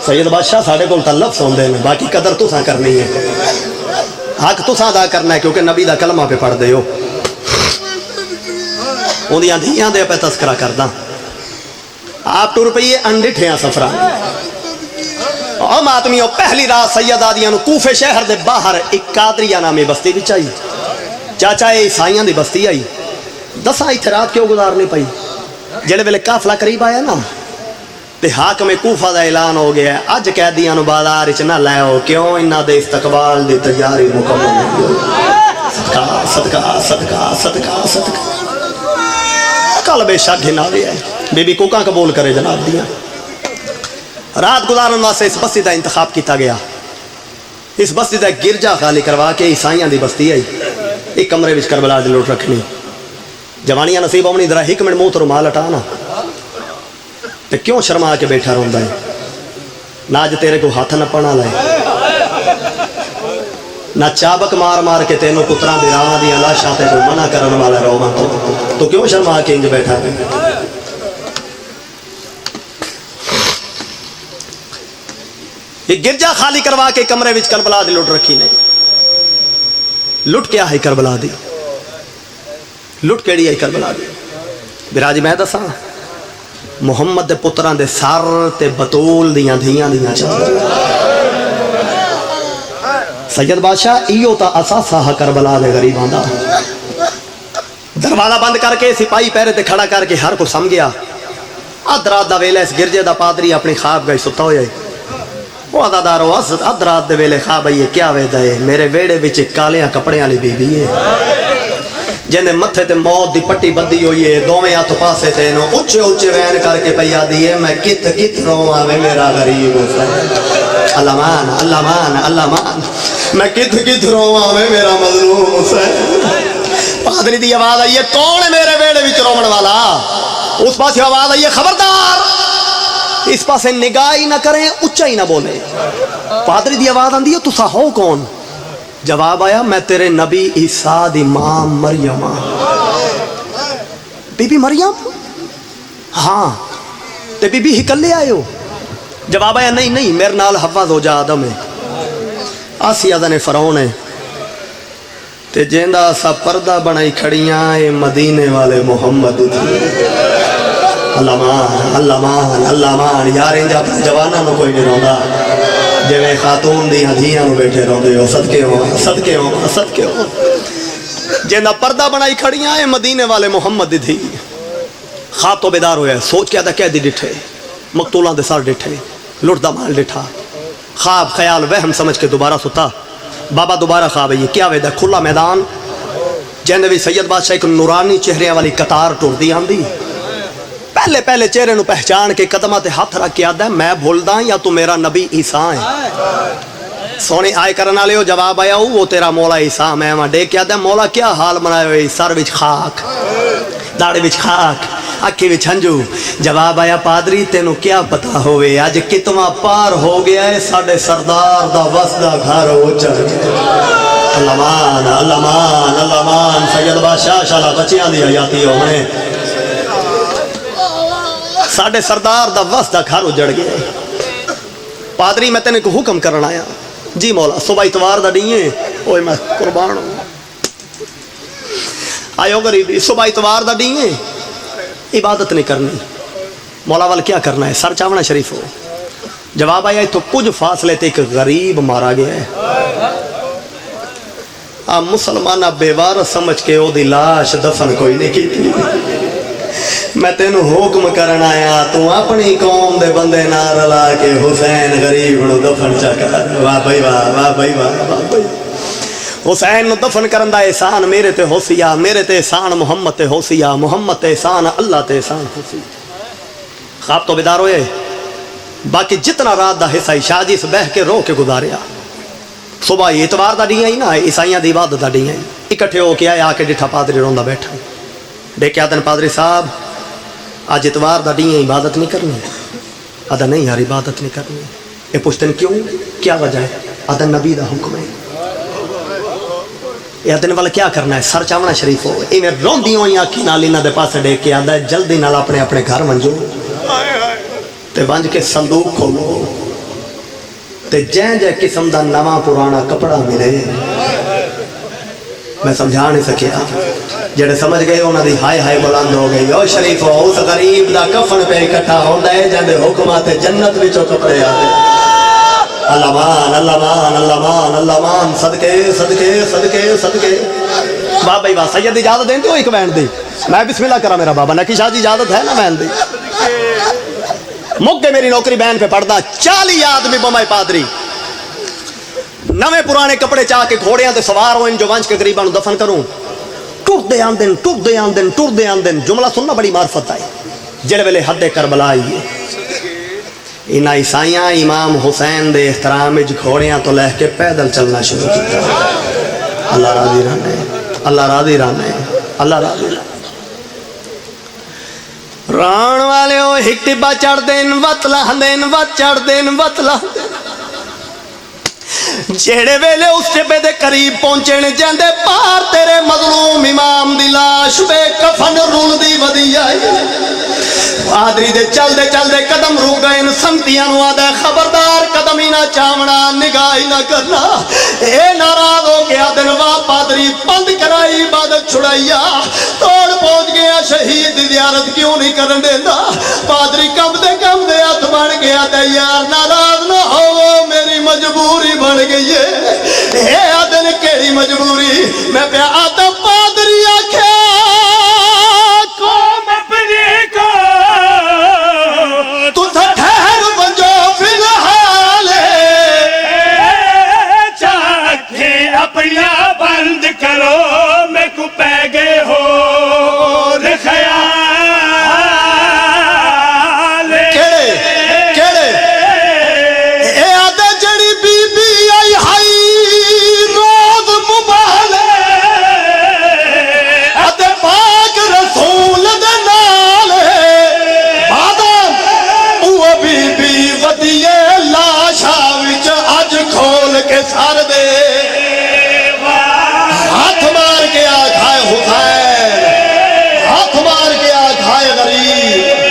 سید بادشاہ ساڑھے کو لفظ ہوندے میں باقی قدر تو ساں کرنی ہے حق تو ساں ادا کرنا ہے کیونکہ نبی دا کلمہ پہ پڑھ دے ہو اندیاں دھیاں دے پہ تذکرہ کردہ آپ تو روپیے انڈٹھے سفرانو. اور ماتمیوں پہلی رات سید آدیاں نو کوفے شہر دے باہر ایک قادریہ نامی بستی بھی چاہیے چاچا عیسائیاں دی بستی آئی دساں اتھے رات کیوں گزارنی پئی جلے ویلے قافلہ قریب آیا نا تے حاکم کوفہ دا اعلان ہو گیا اج قیدیاں نو بازار وچ نہ لے آؤ کیوں انہاں دے استقبال دی تیاری مکمل صدقہ صدقہ صدقہ صدقہ صدقہ کل بے شک گھنا گیا ہے بی بی کوکاں قبول کرے جناب دیاں. رات گزارن واسطے اس بستی دا انتخاب کیتا گیا. اس بستی دا گرجا خالی کروا کے عیسائیاں دی بستی آئی ایک کمرے وچ کربلا دی لوٹ رکھنی جوانیاں نصیب ہونی ذرا ایک منٹ منہ تو رومال ہٹانا تے کیوں شرما کے بیٹھا رہندا ہے نہ اج تیرے کو ہاتھ نہ پڑنا لائے نہ چابک مار مار کے تینوں پتراں دی راواں دی لاشاں تے کوئی منع کرن والا روواں تو کیوں شرما کے انج بیٹھا ہے. یہ گرجا خالی کروا کے کمرے وچ کربلا دی لٹ رکھی نے. لٹ کیا ہے کربلا دی لٹ کیڑی ہے کربلا دی براجی میں دساں محمد دے پتراں دے سر تے بطول دیاں دھیاں دیاں چادر. سید بادشاہ ایو تا اساسا کربلا دے غریباں دا. دروازہ بند کر کے سپاہی پہرے تے کھڑا کر کے ہر کو سم گیا. ادرات دا ویلے اس گرجے دا پادری اپنی خواب گئی ستا ہوئے وہ عدادارو ادرات دے ویلے خواب آئیے کیا ویدہ ہے میرے ویڑے وچ کالیاں کپڑے والی بی بی ہے جن متھے تے موت دی پٹی بندی ہوئی ہے دوویں ہاتھ پاسے تے نو اونچے اونچے وین کر کے پیا دی ہے میں کت کت رواں وے میرا غریب حسین. اللہ مان اللہ مان اللہ مان میں کت کت رواں وے میرا مظلوم حسین. پادری دی آواز آئی ہے کون ہے میرے ویڑے وچ رومن والا. اس پاس آواز آئی ہے خبردار اس پاسے نگاہ ہی نہ کریں اچھا ہی نہ بولے. پادری دی آواز آندی ہے تسا ہو کون. جواب آیا میں تیرے نبی عیسیٰ دی ماں مریم. بی بی مریم ہاں تے بی بی ہکلے آئے ہو. جواب آیا نہیں نہیں میرے نال حوا زوجہ آدم ہے آسیہ دنے فرعون ہے تے جیندہ سا پردہ بنائی کھڑیاں اے مدینے والے محمد تھی. اللہ مان اللہ مان اللہ مان یار انجا اپنے جوانہ نو کوئی نہیں روندا جویں خاتون دی ہدیاں نو بیٹھے روندے ہو صدقے ہو صدقے ہو صدقے ہو. جیندہ پردہ بنائی کھڑیاں اے مدینے والے محمد تھی. خواب تو بیدار ہویا سوچ کے آدھا قیدی ڈٹھے مقتولاں دے سر ڈٹھے لٹ دا مال ڈٹھا خواب خیال وہم سمجھ کے دوبارہ ستا. بابا دوبارہ خواب ہے یہ کیا ویدہ کھلا میدان جیندے بھی سید بادشاہ ایک نورانی چہریاں والی قطار ٹور دی آندی. پہلے پہلے چہرے نو پہچان کے قدمہ تے ہاتھ رکھ کے آدھا ہے میں بھول دا یا تو میرا نبی عیسیٰ ہے. سونے آئے کرنے والے جواب آیا وہ تیرا مولا عیسیٰ میں وہاں ڈیک کے آتا ہے مولا کیا حال بنائے ہوئے سر وچ خاک داڑے وچ خاک اکھی وچ ہنجو جواب آیا پادری تینوں کیا پتا ہوئے آج کتنا پار ہو گیا ہے ساڑھے سردار دا وسدہ گھر ہو چڑھ گیا اللہ مان اللہ مان اللہ مان سید بادشاہ شالا بچیاں دی حیاتی ہو میں ساڑھے سردار دا وسدہ گھر ہو جڑ گیا پادری میں تینے کو حکم کرنا آیا جی مولا صبح اتوار دا نہیں ہے اوہ میں قربان ہوں آئیو غریبی صبح اتوار دا نہیں ہے عبادت نہیں کرنی مولا وال کیا کرنا ہے سر چاونا شریف ہو جواب آیا تو کچھ فاصلے تے ایک غریب مارا گیا ہے مسلمانہ بیوار سمجھ کے او دی لاش دفن کوئی نہیں کی تھی میں تینوں حکم کرنا آیا تو اپنی قوم دے بندے نہ رلا کے حسین غریب نو دفن چکر واہ بھائی واہ واہ بھائی واہ بھائی حسین نو دفن کرن دا احسان میرے تے ہو سیا میرے تے احسان محمد تے ہو سیا محمد تے احسان اللہ تے احسان ہو سیا خواب تو بیدار ہوئے باقی جتنا رات دا حصہ شاہ جی سے بہ کے رو کے گزاریا صبح اتوار دا ڈیاں ہی نا عیسائیاں دی عبادت دا ڈیاں اکٹھے ہو کے آئے آ کے ڈٹھا پادری روندا بیٹھا دیکھ کے آدن پادری صاحب آج اتوار دا ڈیاں عبادت نہیں کرنی آدھا نہیں یار عبادت نہیں کرنی یہ پوچھتے ہیں کیوں کیا وجہ ہے آدھا نبی دا حکم ہے یہ آدھن والا کیا کرنا ہے سر چاونا شریف ہو یہ میں رون دی ہوئی آنکھی نالی نہ دے پاسے دیکھ کے آدھا ہے جلدی نال اپنے اپنے گھر منجو تے ونج کے صندوق کھولو تے جائیں جائے قسم دا نواں پرانا کپڑا ملے میں سمجھا نہیں سکیا جڑے سمجھ گئے انہاں دی ہائے ہائے بلند ہو گئی او شریف اس غریب دا کفن پہ اکٹھا ہوندا ہے جندے حکمات جنت وچوں کپڑے آتے اللہ مان اللہ مان اللہ مان اللہ مان صدقے صدقے صدقے صدقے واہ بھائی واہ سید اجازت دیں تو ایک وین دی میں بسم اللہ کرا میرا بابا نکی شاہ جی اجازت ہے نا وین دی مک کے میری نوکری بین پہ پڑھدا 40 آدمی بمائے پادری نوے پرانے کپڑے چاہ کے گھوڑیاں تے سوار ہوئے جو ونچ کے غریباں نو دفن کروں ٹر دے آندن ٹر دے آندن ٹر دے آندن جملہ سننا بڑی معرفت آئی جڑے ویلے حد کربلا آئیے ان عیسائیاں امام حسین دے احترام وچ گھوڑیاں تو لے کے پیدل چلنا شروع کیتا اللہ راضی رہنے اللہ راضی رہنے اللہ راضی رہنے ران والے ہو ہک ٹبا چڑھ دین وط لہندین وط چڑھ دین وط لہندین جیڑے ویلے اس ٹبے دے قریب پہنچے نے جاندے پار تیرے مظلوم امام دی لاش بے کفن رول دی ودی آئی پادری دے چل دے قدم رو گئے ان سنتیاں نو آدھے خبردار قدم ہی نہ چاونا نگاہ ہی نہ کرنا اے ناراض ہو گیا دن واہ پادری بند کرائی عبادت چھڑائیا توڑ پہنچ گیا شہید دی زیارت کیوں نہیں کرن دینا پادری کم دے ہاتھ بن گیا تے یار ناراض نہ ہو میری مجبوری بن گئی ہے اے آدن کیڑی مجبوری میں پہ آتا پادری آکھے قوم اپنی کو تو تھا ٹھہر بنجو فی الحال چاکھے اپنا بند کرو میں کو پہ گئے ہو خیال کیڑے اے آدھا جڑی بی بی آئی ہائی روز مبالے آدھے پاک رسول دے نالے آدھا وہ بی بی ودیے لاشا وچ اج کھول کے سار دے ہاتھ مار کے آکھائے حسین ہاتھ مار کے آکھائے غریب